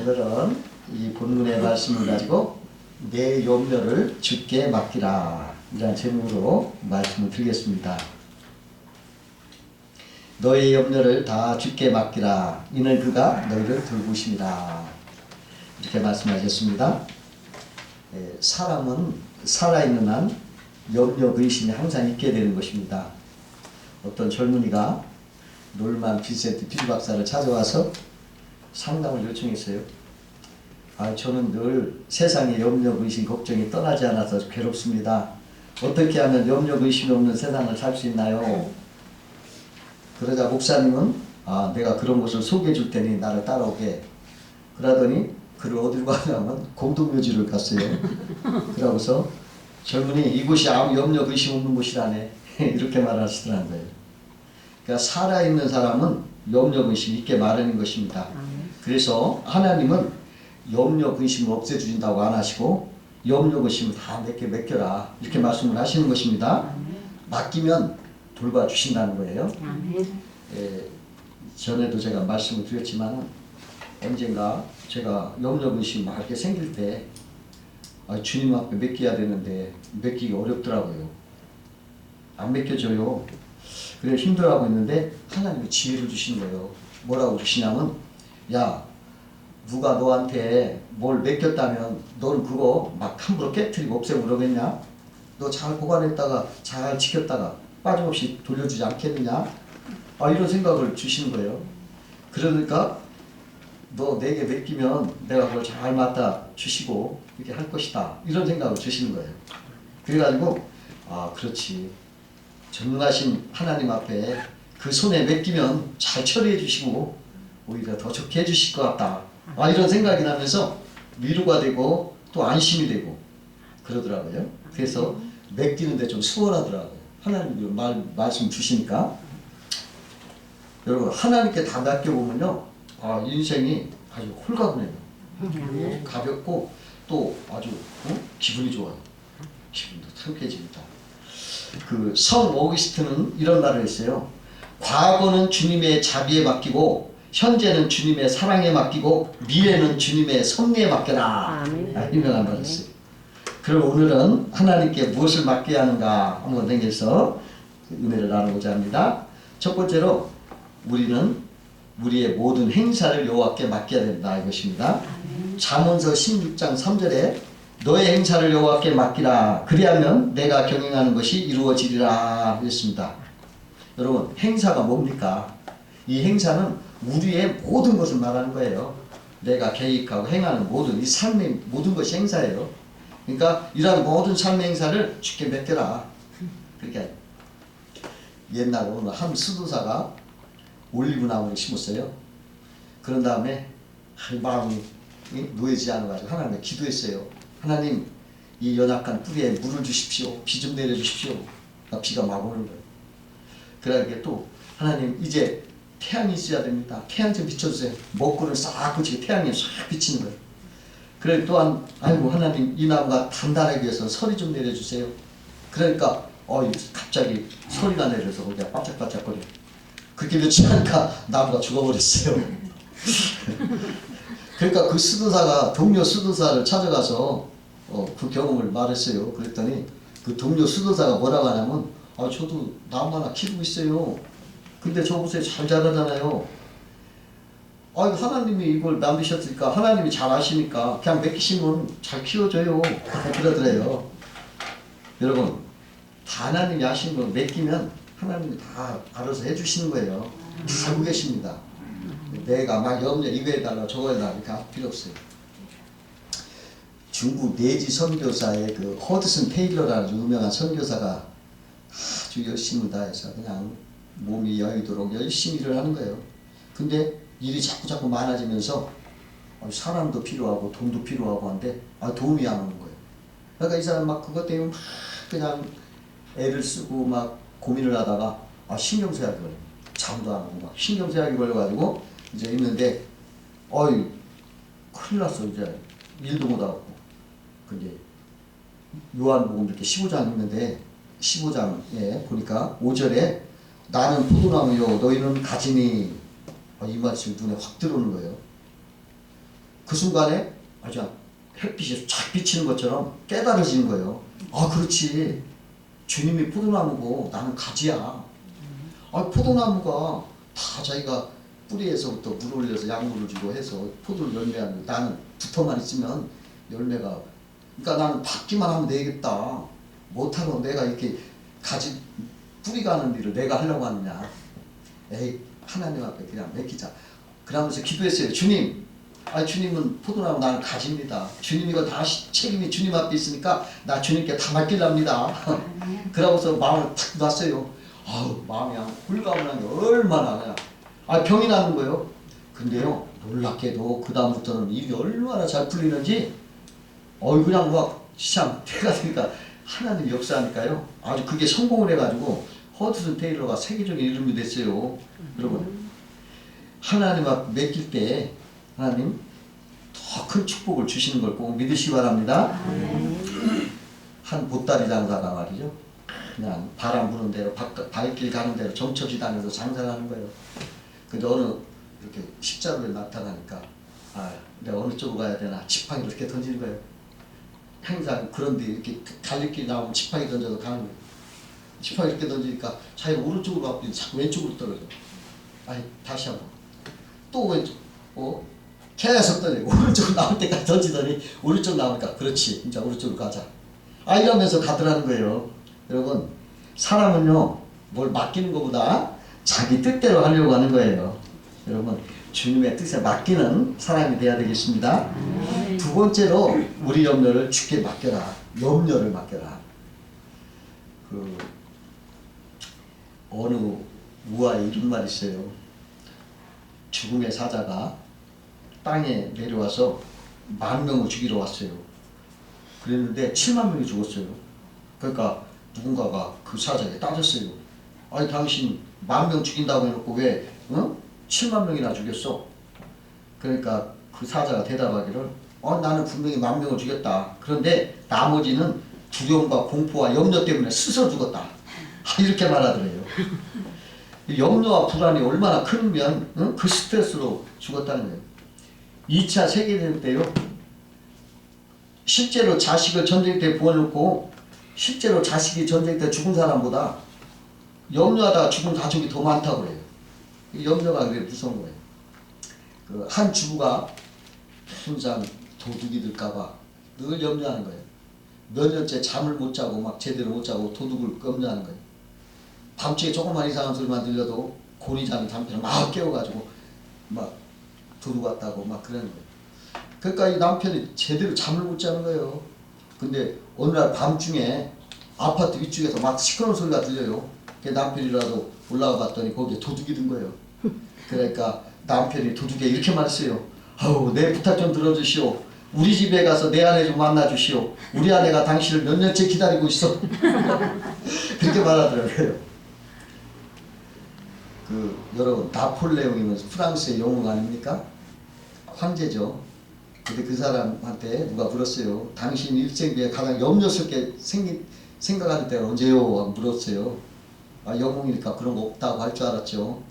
오늘은 이 본문의 말씀을 가지고 내 염려를 주께 맡기라 이라는 제목으로 말씀을 드리겠습니다. 너의 염려를 다 주께 맡기라 이는 그가 너희를 돌보심이라 이렇게 말씀하셨습니다. 사람은 살아있는 한 염려 의심이 항상 있게 되는 것입니다. 어떤 젊은이가 놀만 빈센트 필 박사를 찾아와서 상담을 요청했어요. 저는 늘 세상의 염려, 의심, 걱정이 떠나지 않아서 괴롭습니다. 어떻게 하면 염려, 의심이 없는 세상을 살 수 있나요? 그러자 목사님은 내가 그런 곳을 소개해 줄 테니 나를 따라오게. 그러더니 그를 어디로 가냐면 공동묘지를 갔어요. 그러고서 젊은이 이곳이 아무 염려, 의심 없는 곳이라네. 이렇게 말하시더라는 거예요. 그러니까 살아있는 사람은 염려, 의심이 있게 마련인 것입니다. 그래서 하나님은 염려, 의심을 없애주신다고 안 하시고 염려, 의심을 다 내게 맡겨라 이렇게 말씀을 하시는 것입니다. 맡기면 돌봐주신다는 거예요. 전에도 제가 말씀을 드렸지만 언젠가 제가 염려, 의심 막 이렇게 생길 때 주님 앞에 맡겨야 되는데 맡기기 어렵더라고요. 안 맡겨져요. 그래서 힘들어하고 있는데 하나님이 지혜를 주시는 거예요. 뭐라고 주시냐면 야 누가 너한테 뭘 맡겼다면 너는 그거 막 함부로 깨트리고 없애고 그러겠냐? 너 잘 보관했다가 잘 지켰다가 빠짐없이 돌려주지 않겠느냐? 이런 생각을 주시는 거예요. 그러니까 너 내게 맡기면 내가 그걸 잘 맡아 주시고 이렇게 할 것이다 이런 생각을 주시는 거예요. 그래가지고 그렇지 전능하신 하나님 앞에 그 손에 맡기면 잘 처리해 주시고 오히려 더 좋게 해주실 것 같다. 이런 생각이 나면서 위로가 되고 또 안심이 되고 그러더라고요. 그래서 맡기는데 좀 수월하더라고요. 하나님이 말씀 주시니까. 여러분 하나님께 다 맡겨보면요 인생이 아주 홀가분해요. 가볍고 또 아주 기분이 좋아요. 기분도 상쾌해집니다. 그 성 오거스틴은 이런 말을 했어요. 과거는 주님의 자비에 맡기고 현재는 주님의 사랑에 맡기고 미래는 주님의 섭리에 맡겨라. 유명한 말을 했어요. 그럼 오늘은 하나님께 무엇을 맡겨야 하는가 한번 생겨서 은혜를 나누고자 합니다. 첫 번째로 우리는 우리의 모든 행사를 여호와께 맡겨야 된다 이것입니다. 잠언서 16장 3절에 너의 행사를 여호와께 맡기라 그리하면 내가 경영하는 것이 이루어지리라 했습니다. 여러분 행사가 뭡니까? 이 행사는 우리의 모든 것을 말하는 거예요. 내가 계획하고 행하는 모든 이 삶의 모든 것이 행사예요. 그러니까 이러한 모든 삶의 행사를 주께 맡겨라. 그러니까 옛날에 한 수도사가 올리브 나무를 심었어요. 그런 다음에 마음이 놓이지 않아가지고 하나님께 기도했어요. 하나님 이 연약한 뿌리에 물을 주십시오. 비 좀 내려주십시오. 비가 막 오는 거예요. 그러니까 또 하나님 이제 태양이 있어야 됩니다. 태양 좀 비춰주세요. 먹고를 싹 붙이고 태양이 싹 비치는 거예요. 그래 또한 아이고 하나님 이 나무가 단단하기 위해서 서리 좀 내려주세요. 그러니까 갑자기 소리가 내려서 거기가 반짝반짝거려. 그렇게 며칠 하니까 나무가 죽어버렸어요. 그러니까 그 수도사가 동료 수도사를 찾아가서 그 경험을 말했어요. 그랬더니 그 동료 수도사가 뭐라고 하냐면 저도 나무 하나 키우고 있어요. 근데 저 보세요 잘 자라잖아요. 하나님이 이걸 남기셨으니까 하나님이 잘 아시니까 그냥 맡기시면 잘 키워줘요. 그러더래요. 여러분 다 하나님이 아시는 거 맡기면 하나님이 다 알아서 해주시는 거예요. 알고 계십니다. 내가 막 염려 이거 해달라 저거 해달라 이렇게 할 필요 없어요. 중국 내지 선교사의 그 허드슨 테일러라는 유명한 선교사가 아주 열심을 다해서 그냥 몸이 여유도록 열심히 일을 하는 거예요. 근데 일이 자꾸 많아지면서 사람도 필요하고 돈도 필요하고 한데 도움이 안 오는 거예요. 그러니까 이 사람 막 그것 때문에 막 그냥 애를 쓰고 막 고민을 하다가 신경쇠약이 걸려요. 잠도 안 오고 막 신경쇠약이 걸려가지고 이제 있는데 큰일 났어. 이제 일도 못하고. 근데 요한복음 이렇게 15장 있는데 15장에 보니까 5절에 나는 포도나무요 너희는 가지니 이 말씀이 눈에 확 들어오는 거예요. 그 순간에 아주 햇빛이 쫙 비치는 것처럼 깨달아지는 거예요. 아, 그렇지. 주님이 포도나무고 나는 가지야. 아, 포도나무가 다 자기가 뿌리에서부터 물 올려서 약물을 주고 해서 포도를 열매하는, 나는 붙어만 있으면 열매가, 그러니까 나는 받기만 하면 되겠다. 못하고 내가 이렇게 가지 뿌리 가는 일을 내가 하려고 하느냐. 에이, 하나님 앞에 그냥 맡기자. 그러면서 기도했어요. 주님, 주님은 포도나무, 나는 가지입니다. 주님 이거 다 책임이 주님 앞에 있으니까 나 주님께 다 맡기랍니다. 그러고서 마음을 탁 놨어요. 마음이 홀가분한 게 얼마나 그냥 병이 나는 거예요. 근데요, 놀랍게도 그 다음부터는 일이 얼마나 잘 풀리는지 그냥 막 시참 태가 되니까 하나님 역사하니까요. 아주 그게 성공을 해가지고 허드슨 테일러가 세계적인 이름이 됐어요. 여러분, 하나님 앞 맡길 때 하나님 더 큰 축복을 주시는 걸 꼭 믿으시기 바랍니다. 한 보따리 장사가 말이죠. 그냥 바람 부는 대로 발길 가는 대로 정처지 다녀서 장사를 하는 거예요. 근데 어느 이렇게 십자루에 나타나니까 내가 어느 쪽으로 가야 되나 지팡이를 이렇게 던지는 거예요. 항상 그런데 이렇게 갈림길 나오면 지팡이 던져서 가는 거예요. 지팡이 이렇게 던지니까 자기가 오른쪽으로 가고 자꾸 왼쪽으로 떨어져. 다시 한번 또 왼쪽, 계속 던지고 오른쪽으로 나올 때까지 던지더니 오른쪽 나오니까 그렇지, 이제 오른쪽으로 가자. 이러면서 가더라는 거예요. 여러분, 사람은요 뭘 맡기는 것보다 자기 뜻대로 하려고 하는 거예요. 여러분, 주님의 뜻에 맡기는 사람이 돼야 되겠습니다. 두 번째로 우리 염려를 주께 맡겨라. 염려를 맡겨라. 어느 우화에 이런 말이 있어요. 죽음의 사자가 땅에 내려와서 10,000명을 죽이러 왔어요. 그랬는데 70,000명이 죽었어요. 그러니까 누군가가 그 사자에게 따졌어요. 당신 10,000명 죽인다고 해놓고 왜 70,000명이나 죽였어? 그러니까 그 사자가 대답하기를 나는 분명히 10,000명을 죽였다. 그런데 나머지는 두려움과 공포와 염려 때문에 스스로 죽었다. 이렇게 말하더래요. 염려와 불안이 얼마나 크면 그 스트레스로 죽었다는 거예요. 2차 세계대전 때요, 실제로 자식을 전쟁터에 보내놓고 실제로 자식이 전쟁터에 죽은 사람보다 염려하다가 죽은 가족이 더 많다고 해요. 염려가 그게 무서운 거예요. 한 주부가 항상 도둑이 들까봐 늘 염려하는 거예요. 몇 년째 잠을 못 자고 막 제대로 못 자고 도둑을 염려하는 거예요. 밤중에 조금만 이상한 소리만 들려도 곤히 자는 남편을 막 깨워가지고 막 도둑 왔다고 막 그러는 거예요. 그러니까 이 남편이 제대로 잠을 못 자는 거예요. 근데 어느 날 밤중에 아파트 위쪽에서 막 시끄러운 소리가 들려요. 그 남편이라도 올라가 봤더니 거기에 도둑이 든 거예요. 그러니까 남편이 도둑에 이렇게 말했어요. 내 부탁 좀 들어주시오. 우리 집에 가서 내 아내 좀 만나주시오. 우리 아내가 당신을 몇 년째 기다리고 있어. 그렇게 말하더라고요. 여러분, 나폴레옹이면 프랑스의 영웅 아닙니까? 황제죠. 근데 그 사람한테 누가 물었어요. 당신 일생 중에 가장 염려스럽게 생각하는 때가 언제요? 하고 물었어요. 영웅이니까 그런 거 없다고 할 줄 알았죠.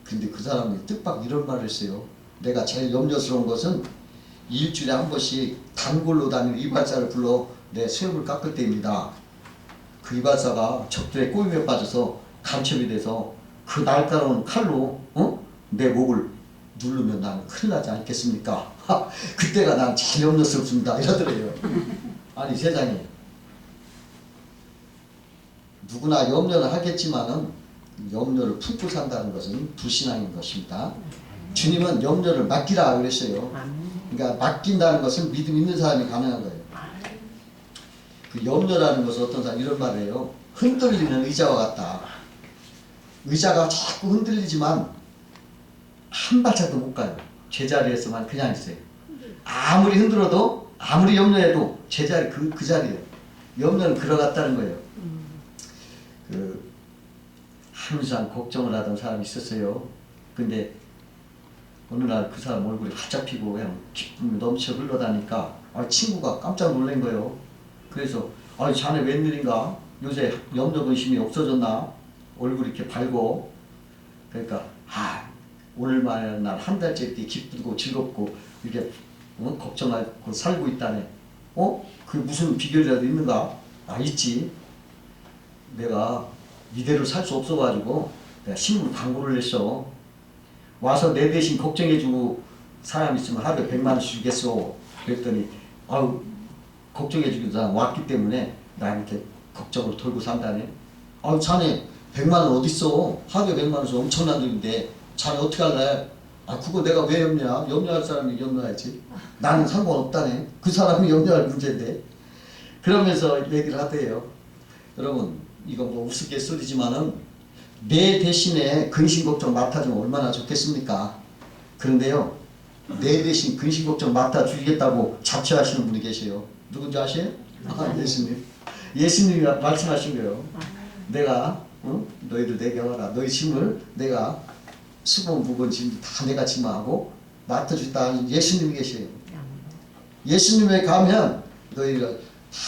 근데 그 사람이 뜻밖 이런 말을 했어요. 내가 제일 염려스러운 것은 일주일에 한 번씩 단골로 다니는 이발사를 불러 내 수염을 깎을 때입니다. 그 이발사가 적들의 꼬임에 빠져서 간첩이 돼서 그 날카로운 칼로 내 목을 누르면 나는 큰일 나지 않겠습니까? 그때가 난 제일 염려스럽습니다. 이러더래요. 아니, 세상에 누구나 염려는 하겠지만은 염려를 품고 산다는 것은 불신앙인 것입니다. 주님은 염려를 맡기라 그랬어요. 그러니까 맡긴다는 것은 믿음 있는 사람이 가능한 거예요. 그 염려라는 것은 어떤 사람 이런 말을 해요. 흔들리는 의자와 같다. 의자가 자꾸 흔들리지만 한 발짝도 못 가요. 제자리에서만 그냥 있어요. 아무리 흔들어도 아무리 염려해도 제자리 그 자리예요. 염려는 들어갔다는 거예요. 항상 걱정을 하던 사람이 있었어요. 근데 어느 날 그 사람 얼굴이 활짝 피고 그냥 기쁨이 넘쳐 흘러다니까 친구가 깜짝 놀란 거예요. 그래서 자네 웬일인가? 요새 염려 근심이 없어졌나? 얼굴이 이렇게 밝고. 그러니까 오늘만은 날 한 달째 기쁘고 즐겁고 이렇게 걱정하고 살고 있다네. 그 무슨 비결이라도 있는가? 있지. 내가 이대로 살 수 없어가지고 내가 신문 광고를 냈어. 와서 내 대신 걱정해주고 사람 있으면 하루에 100만 원씩 주겠어. 그랬더니 걱정해주는 사람 왔기 때문에 나 이렇게 걱정을 덜고 산다네. 자네 100만 원 어딨어? 하루에 100만 원 엄청난 돈인데 자네 어떻게 할래? 그거 내가 왜 염려야? 염려할 사람이 염려하지. 나는 상관없다네. 그 사람이 염려할 문제인데. 그러면서 얘기를 하대요. 여러분 이거 뭐 우스갯소리지만은 내 대신에 근심 걱정 맡아주면 얼마나 좋겠습니까? 그런데요, 내 대신 근심 걱정 맡아주겠다고 자처하시는 분이 계세요. 누군지 아세요? 예수님. 예수님이 말씀하신 거예요. 내가 너희들 내게 와라. 너희 짐을 내가 수고 무거운 짐 다 내가 짐하고 맡아주겠다. 예수님이 계세요. 예수님에 가면 너희가 다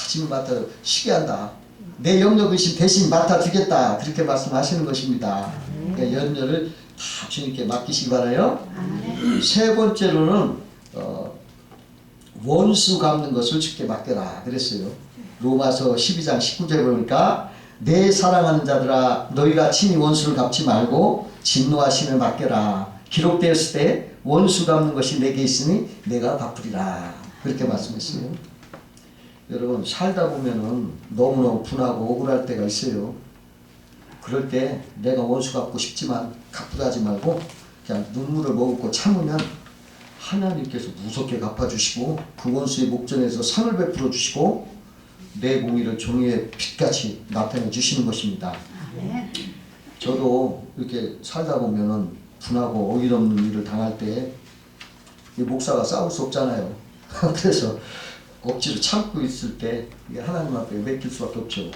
짐을 맡아 쉬게 한다. 내 염려 근심 대신 맡아주겠다. 그렇게 말씀하시는 것입니다. 그러니까 염려를 다 주님께 맡기시기 바라요. 세 번째로는 원수 갚는 것을 주께 맡겨라 그랬어요. 로마서 12장 19절에 보니까 내 사랑하는 자들아 너희가 친히 원수를 갚지 말고 진노하심을 맡겨라. 기록되었을 때 원수 갚는 것이 내게 있으니 내가 갚으리라. 그렇게 말씀했어요. 여러분 살다 보면은 너무너무 분하고 억울할 때가 있어요. 그럴 때 내가 원수 갚고 싶지만 갚으라 하지 말고 그냥 눈물을 머금고 참으면 하나님께서 무섭게 갚아주시고 그 원수의 목전에서 상을 베풀어 주시고 내 공의를 종이의 빛같이 나타내 주시는 것입니다. 저도 이렇게 살다 보면은 분하고 어이없는 일을 당할 때 이 목사가 싸울 수 없잖아요. 그래서 억지로 참고 있을 때 이게 하나님 앞에 맡길 수밖에 없죠.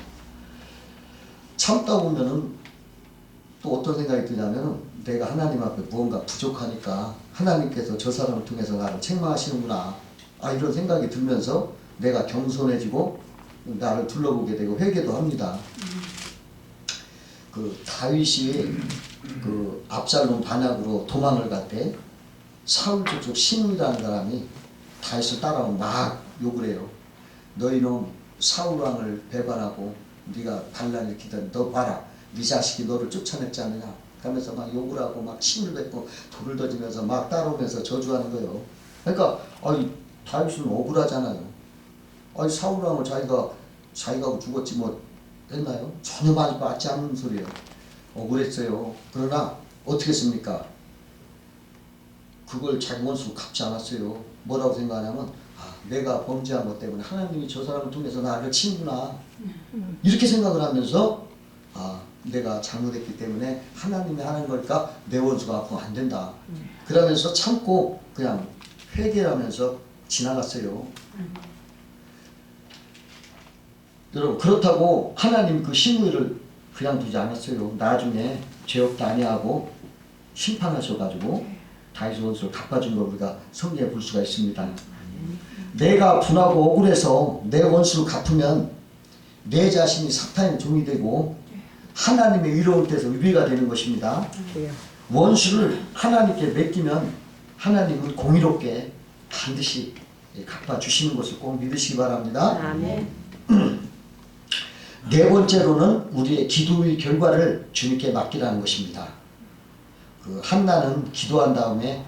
참다 보면은 또 어떤 생각이 드냐면 내가 하나님 앞에 무언가 부족하니까 하나님께서 저 사람을 통해서 나를 책망하시는구나. 이런 생각이 들면서 내가 겸손해지고 나를 둘러보게 되고 회개도 합니다. 그 다윗이 그 압살롬 반역으로 도망을 갈 때 사울 족속 시므이라는 사람이 다윗을 따라오면 막 욕을 해요. 너희는 사울 왕을 배반하고 네가 반란을 일으키던 너 봐라. 네 자식이 너를 쫓아냈지 않느냐. 하면서 막 욕을 하고 막 침을 뱉고 돌을 던지면서 막 따라오면서 저주하는 거예요. 그러니까 다윗은 억울하잖아요. 사울 왕을 자기가 죽었지 뭐 했나요? 전혀 맞지 않는 소리예요. 억울했어요. 그러나 어떻게 했습니까? 그걸 자기 원수 갚지 않았어요. 뭐라고 생각하냐면 내가 범죄한 것 때문에 하나님이 저 사람을 통해서 나를 치는구나. 이렇게 생각을 하면서 내가 잘못했기 때문에 하나님이 하는 거니까 내 원수가 아프면 안 된다. 그러면서 참고 그냥 회개하면서 지나갔어요. 여러분 그렇다고 하나님 그 시므이를 그냥 두지 않았어요. 나중에 죄 없다 아니하고 심판하셔가지고 다윗 원수를 갚아준 걸 우리가 성경에 볼 수가 있습니다. 내가 분하고 억울해서 내 원수를 갚으면 내 자신이 사탄의 종이 되고 하나님의 의로운 데서 위배가 되는 것입니다. 원수를 하나님께 맡기면 하나님은 공의롭게 반드시 갚아주시는 것을 꼭 믿으시기 바랍니다. 아멘. 네 번째로는 우리의 기도의 결과를 주님께 맡기라는 것입니다. 그 한나는 기도한 다음에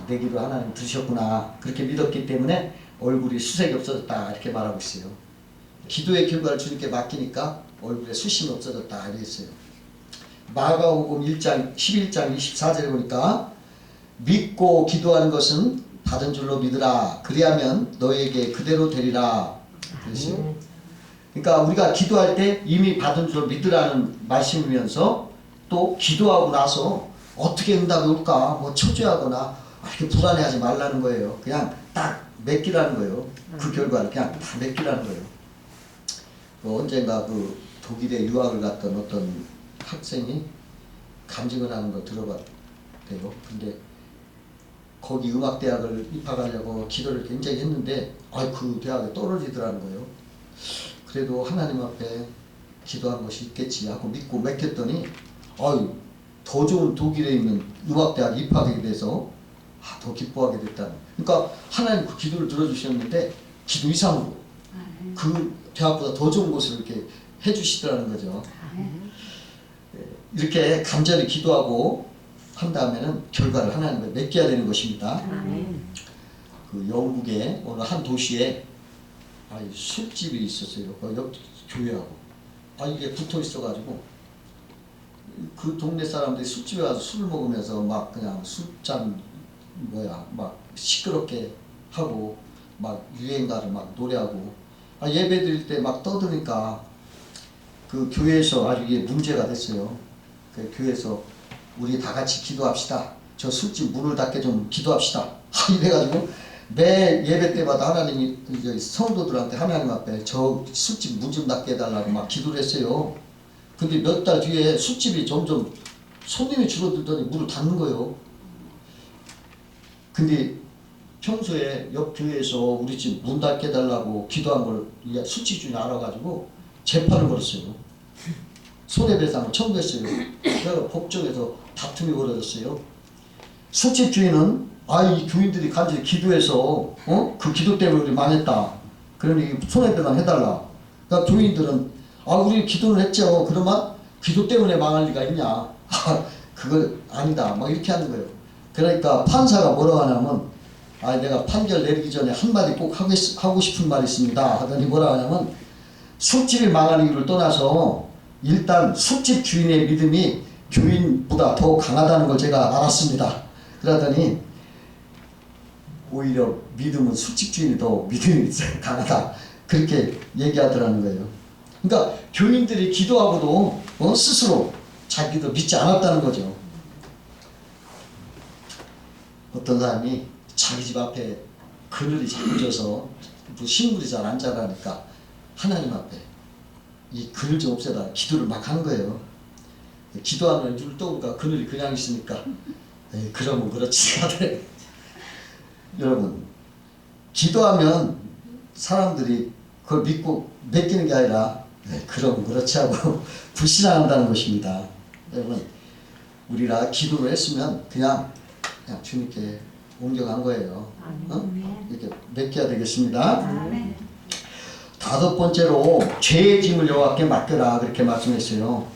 내 기도 하나님 들으셨구나 그렇게 믿었기 때문에 얼굴이 수색이 없어졌다 이렇게 말하고 있어요. 기도의 결과를 주님께 맡기니까 얼굴에 수심이 없어졌다 이랬어요. 마가복음 1장 11장 24절에 보니까 믿고 기도하는 것은 받은 줄로 믿으라 그리하면 너에게 그대로 되리라 그랬어요. 그러니까 우리가 기도할 때 이미 받은 줄로 믿으라는 말씀이면서 또 기도하고 나서 어떻게 응답이 올까 뭐 초조하거나 이렇게 불안해하지 말라는 거예요. 그냥 딱 맡기라는 거예요. 그 결과를 그냥 다 맡기라는 거예요. 언젠가 그 독일에 유학을 갔던 어떤 학생이 간증을 하는 거 들어봤대요. 근데 거기 음악대학을 입학하려고 기도를 굉장히 했는데 그 대학에 떨어지더라는 거예요. 그래도 하나님 앞에 기도한 것이 있겠지 하고 믿고 맡겼더니 더 좋은 독일에 있는 음악대학에 입학하게 돼서 더 기뻐하게 됐다. 그러니까 하나님 그 기도를 들어주셨는데 기도 이상으로 그 대학보다 더 좋은 곳을 이렇게 해주시더라는 거죠. 이렇게 간절히 기도하고 한 다음에는 결과를 하나님을 맺게 되는 것입니다. 그 영국의 어느 한 도시에 술집이 있었어요. 옆 교회하고. 이게 붙어 있어가지고 그 동네 사람들이 술집에 가서 술을 먹으면서 막 그냥 술잔 막 시끄럽게 하고 막 유행가를 막 노래하고 예배 드릴 때 막 떠드니까 그 교회에서 아주 이게 문제가 됐어요. 그 교회에서 우리 다 같이 기도합시다. 저 술집 문을 닫게 좀 기도합시다. 이래가지고 매 예배 때마다 하나님이 성도들한테 하나님 앞에 저 술집 문 좀 닫게 해달라고 막 기도를 했어요. 근데 몇 달 뒤에 술집이 점점 손님이 줄어들더니 문을 닫는 거예요. 근데 평소에 옆 교회에서 우리 집 문 닫게 해달라고 기도한 걸 술집 주인이 알아가지고 재판을 걸었어요. 손해배상을 청구했어요. 그래서 법정에서 다툼이 벌어졌어요. 술집 주인은 이 교인들이 간절히 기도해서 그 기도 때문에 우리 망했다. 그러니 손해배상 해달라. 그러니까 교인들은 우리 기도를 했죠. 그러면 기도 때문에 망할 리가 있냐. 그거 아니다. 막 이렇게 하는 거예요. 그러니까 판사가 뭐라고 하냐면 내가 판결 내리기 전에 한마디 꼭 하고 싶은 말이 있습니다. 하더니 뭐라고 하냐면 술집이 망하는 이유를 떠나서 일단 술집 주인의 믿음이 교인보다 더 강하다는 걸 제가 알았습니다. 그러더니 오히려 믿음은 술집 주인이 더 믿음이 강하다. 그렇게 얘기하더라는 거예요. 그러니까 교인들이 기도하고도 스스로 자기도 믿지 않았다는 거죠. 어떤 사람이 자기 집 앞에 그늘이 자꾸 져서 식물이 잘 안 자라니까 하나님 앞에 이 그늘 좀 없애다 기도를 막 한 거예요. 기도하면 눈을 떠보니까 그늘이 그냥 있으니까 그러면 그렇지 하더래. 여러분 기도하면 사람들이 그걸 믿고 맡기는 게 아니라 그러면 그렇지 하고 불신앙한다는 것입니다. 여러분 우리가 기도를 했으면 그냥 주님께 옮겨간 거예요. 이렇게 맡겨야 되겠습니다. 다섯 번째로 죄의 짐을 여호와께 맡겨라 그렇게 말씀했어요.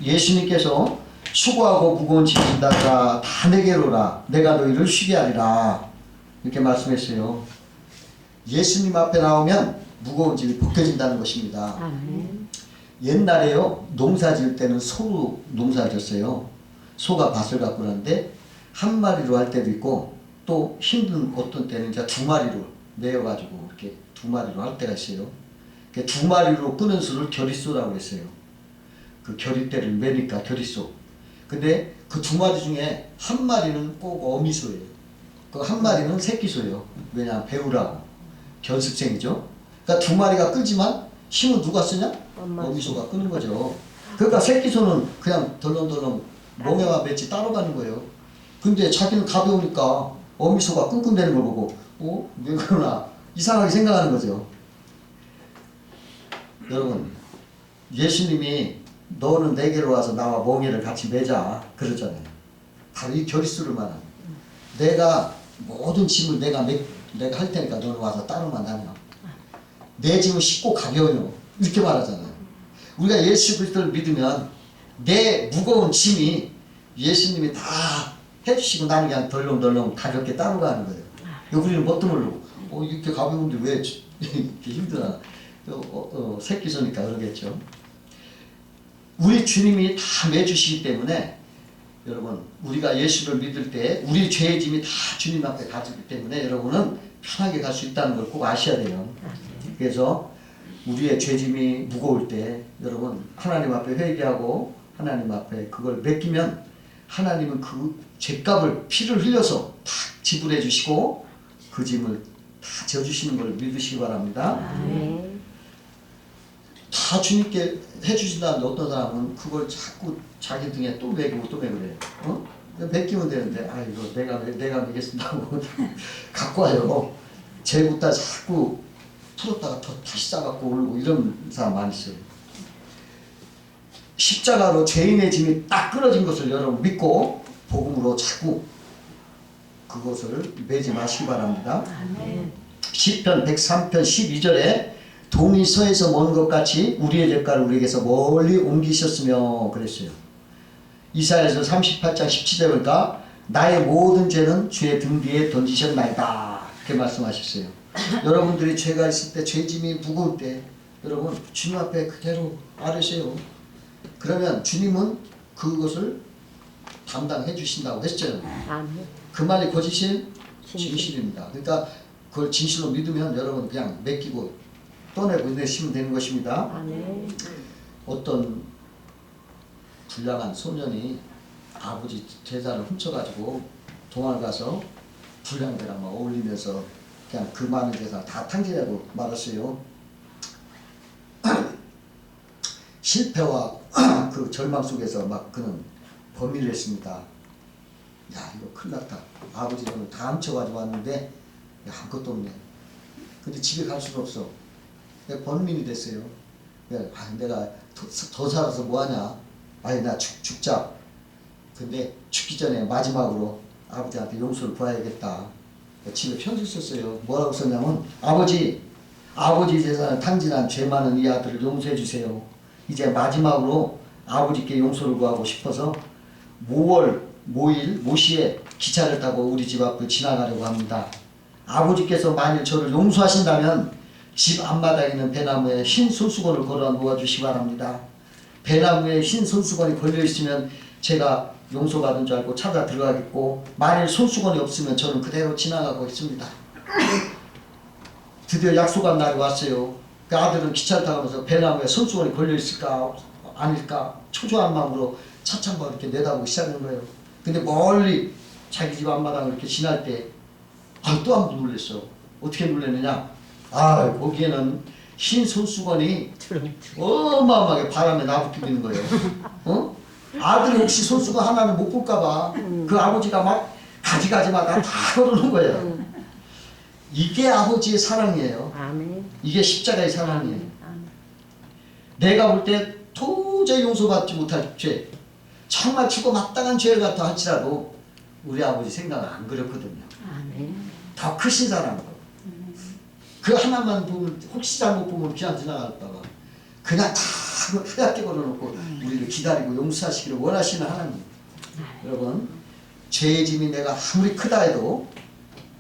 예수님께서 수고하고 무거운 짐을 진다 자 다 내게로 오라 내가 너희를 쉬게 하리라 이렇게 말씀했어요. 예수님 앞에 나오면 무거운 짐이 벗겨진다는 것입니다. 옛날에요 농사 지을 때는 소로 농사 지었어요. 소가 밭을 갖고 그러는데 한 마리로 할 때도 있고 또 힘든 어떤 때는 이제 두 마리로 매어가지고 이렇게 두 마리로 할 때가 있어요. 두 마리로 끄는 수를 겨리소라고 했어요. 그 겨리대를 매니까 겨리소. 근데 그 두 마리 중에 한 마리는 꼭 어미소예요. 그 한 마리는 새끼소예요. 왜냐 배우라고. 견습생이죠. 그러니까 두 마리가 끌지만 힘은 누가 쓰냐? 어미소가 끄는 거죠. 그러니까 새끼소는 그냥 덜렁덜렁 멍에만 맺지 따로 가는 거예요. 근데 자기는 가벼우니까 어미소가 끙끙대는 걸 보고 왜 그러나 이상하게 생각하는 거죠. 여러분 예수님이 너는 내게로 와서 나와 멍에를 같이 매자 그러잖아요. 바로 이 결의수를 말하는 내가 모든 짐을 내가 할 테니까 너는 와서 따로만 다녀. 내 짐은 쉽고 가벼워요. 이렇게 말하잖아요. 우리가 예수 그리스도를 믿으면 내 무거운 짐이 예수님이 다 해주시고 나는 그냥 덜렁덜렁 가볍게 따로 가는 거예요. 우리는 뭣도 모르고 이렇게 가벼운데 왜 이렇게 힘드나. 새끼소니까 그러겠죠. 우리 주님이 다 매주시기 때문에 여러분 우리가 예수를 믿을 때 우리 죄의 짐이 다 주님 앞에 가지기 때문에 여러분은 편하게 갈 수 있다는 걸 꼭 아셔야 돼요. 그래서 우리의 죄짐이 무거울 때 여러분 하나님 앞에 회개하고 하나님 앞에 그걸 맡기면 하나님은 그 죄값을 피를 흘려서 다 지불해 주시고 그 짐을 다 져주시는 걸 믿으시기 바랍니다. 다 주님께 해주신다는데 어떤 사람은 그걸 자꾸 자기 등에 또 매기고 또 매그래요. 맡기면 되는데 이거 내가 매겠습니다 하고 갖고 와요. 재붓다 자꾸 풀었다가 다시 싸갖고 울고 이런 사람 많이 있어요. 십자가로 죄인의 짐이 딱 끊어진 것을 여러분 믿고 복음으로 자꾸 그것을 매지 마시기 바랍니다. 아멘. 시편 103편 12절에 동이 서에서 먼 것 같이 우리의 대가를 우리에게서 멀리 옮기셨으며 그랬어요. 이사야서 38장 17절에 보니까 나의 모든 죄는 주의 등 뒤에 던지셨나이다 이렇게 말씀하셨어요. 여러분들이 죄가 있을 때, 죄짐이 무거울 때 여러분 주님 앞에 그대로 아뢰세요. 그러면 주님은 그것을 담당해 주신다고 했죠. 아멘. 그 말이 거짓이 진실. 진실입니다. 그러니까 그걸 진실로 믿으면 여러분 그냥 맡기고 떠내고 내시면 되는 것입니다. 아멘. 어떤 불량한 소년이 아버지 재산을 훔쳐가지고 동안 가서 불량배랑 막 어울리면서 그냥 그 많은 재산 다 탕진하고 말았어요. 실패와 그 절망 속에서 막 그는 범위를 했습니다. 야 이거 큰일 났다. 아버지 돈을 다 훔쳐가지고 왔는데 아무것도 없네. 근데 집에 갈 수는 없어. 내가 번민이 됐어요. 내가 더 살아서 뭐하냐. 아니 나 죽자. 근데 죽기 전에 마지막으로 아버지한테 용서를 구해야겠다. 집에 편지 썼어요. 뭐라고 썼냐면 아버지 재산을 탕진한 죄 많은 이 아들을 용서해 주세요. 이제 마지막으로 아버지께 용서를 구하고 싶어서 모시에 기차를 타고 우리 집 앞을 지나가려고 합니다. 아버지께서 만일 저를 용서하신다면 집 앞마당에 있는 배나무에 흰 손수건을 걸어 놓아주시기 바랍니다. 배나무에 흰 손수건이 걸려있으면 제가 용서받은 줄 알고 찾아 들어가겠고 만일 손수건이 없으면 저는 그대로 지나가고 있습니다. 드디어 약속한 날이 왔어요. 그 아들은 기차를 타면서 배나무에 손수건이 걸려있을까 아닐까 초조한 마음으로 차창만 이렇게 내다보기 시작한 거예요. 근데 멀리 자기 집 앞마당을 이렇게 지날 때 또 한 번 놀랬어. 어떻게 놀랐느냐? 거기에는 흰 손수건이 어마어마하게 바람에 나부끼고 있는 거예요. 어? 아들이 혹시 손수건 하나는 못 볼까봐 그 아버지가 막 가지가지마다 다 걸어놓은 거예요. 이게 아버지의 사랑이에요. 아멘. 이게 십자가의 사랑이에요. 아멘. 내가 볼 때 도저히 용서받지 못할 죄, 정말 죽어 마땅한 죄를 갖다 할지라도 우리 아버지 생각은 안 그렇거든요. 아멘. 더 크신 사랑으로. 그 하나만 보면 혹시 잘못 보면 그냥 지나갈까봐 그냥 다 하얗게 걸어놓고 우리를 기다리고 용서하시기를 원하시는 하나님. 여러분 죄의 짐이 내가 아무리 크다 해도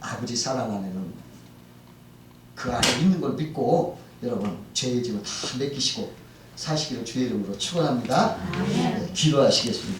아버지 사랑 안에는 그 안에 있는 걸 믿고 여러분 죄의 짐을 다 맡기시고 사시기를 주의 이름으로 축원합니다. 네, 기도하시겠습니다.